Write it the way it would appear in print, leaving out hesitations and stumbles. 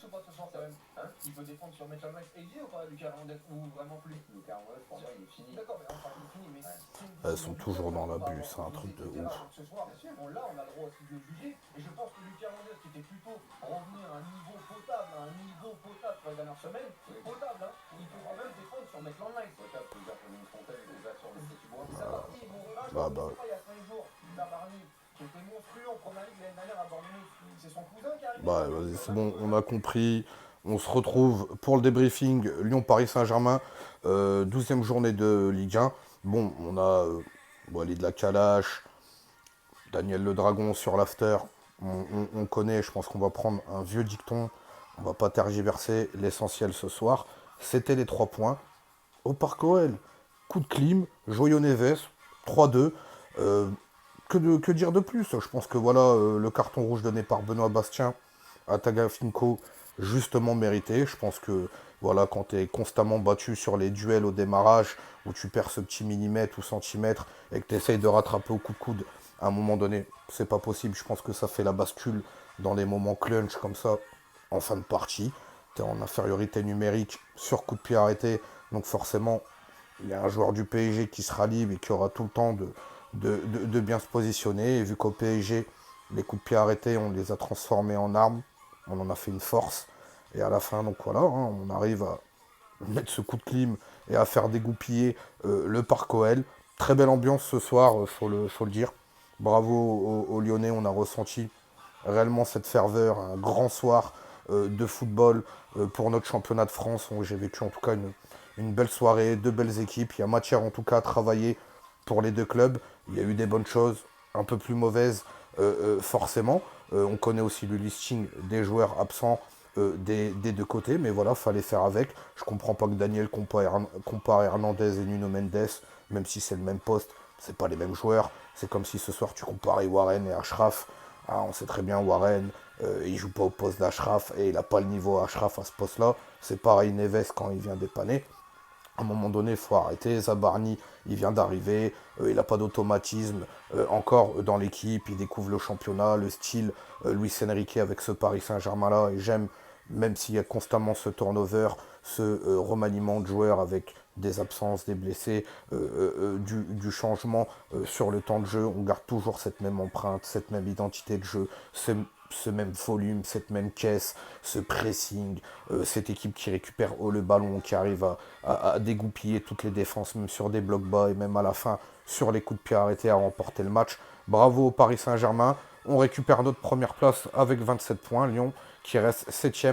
ou pas ce soir quand même? Hein? Il peut défendre sur Maitland Nice AJ ou pas, Lucas Hernandez? Ou vraiment plus? Lucas Hernandez, pour moi, il est fini. D'accord, mais enfin, il est fini, mais c'est une Elles décision sont du coach toujours dans par l'abus, rapport c'est au un truc physique, de etc. ouf. Donc ce soir, bien sûr, on l'a, on a le droit aussi de le juger. Et je pense que Lucas Hernandez, qui était plutôt revenu à un niveau potable, pour les dernières semaines, potable, hein, il peut quand même défendre sur Maitland Nice. Potable, tu veux dire comme une fontaine déjà sur le petit bois. Sabarny, mon là, je Bah, ne bah, sais pas, il y a 5 jours, Sabarny, qui était monstrueux en première ligue l'année dernière à Bournemouth. C'est son cousin qui est arrivé bah, là, bien vas-y, sûr. c'est bon, on a compris. On se retrouve pour le débriefing Lyon-Paris Saint-Germain, 12e journée de Ligue 1. Bon, on a Walid de la Kalash, Daniel Le Dragon sur l'after. On connaît, je pense qu'on va prendre un vieux dicton. On va pas tergiverser. L'essentiel ce soir, c'était les 3 points. Au Parc OL, coup de clim, Joyo Neves, 3-2. Euh, que dire de plus? Je pense que voilà, le carton rouge donné par Benoît Bastien à Tagliafico, justement mérité. Je pense que voilà, quand tu es constamment battu sur les duels au démarrage, où tu perds ce petit millimètre ou centimètre et que tu essayes de rattraper au coup de coude, à un moment donné, c'est pas possible. Je pense que ça fait la bascule dans les moments clutch comme ça, en fin de partie. Tu es en infériorité numérique sur coup de pied arrêté, donc forcément, il y a un joueur du PSG qui sera libre et qui aura tout le temps de bien se positionner. Et vu qu'au PSG, les coups de pied arrêtés, on les a transformés en armes, on en a fait une force. Et à la fin, donc voilà, hein, on arrive à mettre ce coup de clim et à faire dégoupiller le Parc OL. Très belle ambiance ce soir, faut le dire. Bravo aux Lyonnais, on a ressenti réellement cette ferveur, un grand soir de football pour notre championnat de France. J'ai vécu en tout cas une belle soirée, deux belles équipes. Il y a matière en tout cas à travailler pour les deux clubs. Il y a eu des bonnes choses, un peu plus mauvaises forcément. On connaît aussi le listing des joueurs absents des deux côtés, mais voilà, fallait faire avec. Je comprends pas que Daniel compare Hernandez et Nuno Mendes, même si c'est le même poste, c'est pas les mêmes joueurs. C'est comme si ce soir tu comparais Warren et Ashraf. Ah, on sait très bien Warren, il joue pas au poste d'Ashraf et il a pas le niveau Ashraf à ce poste-là. C'est pareil Neves quand il vient dépanner. À un moment donné, il faut arrêter. Zabarni, il vient d'arriver, il n'a pas d'automatisme encore dans l'équipe, il découvre le championnat, le style Luis Enrique avec ce Paris Saint-Germain-là, et j'aime, même s'il y a constamment ce turnover, ce remaniement de joueurs avec des absences, des blessés, du changement sur le temps de jeu, on garde toujours cette même empreinte, cette même identité de jeu, ce même volume, cette même caisse, ce pressing, cette équipe qui récupère haut le ballon, qui arrive à dégoupiller toutes les défenses, même sur des blocs bas et même à la fin sur les coups de pied arrêtés à remporter le match. Bravo au Paris Saint-Germain. On récupère notre première place avec 27 points. Lyon qui reste 7ème.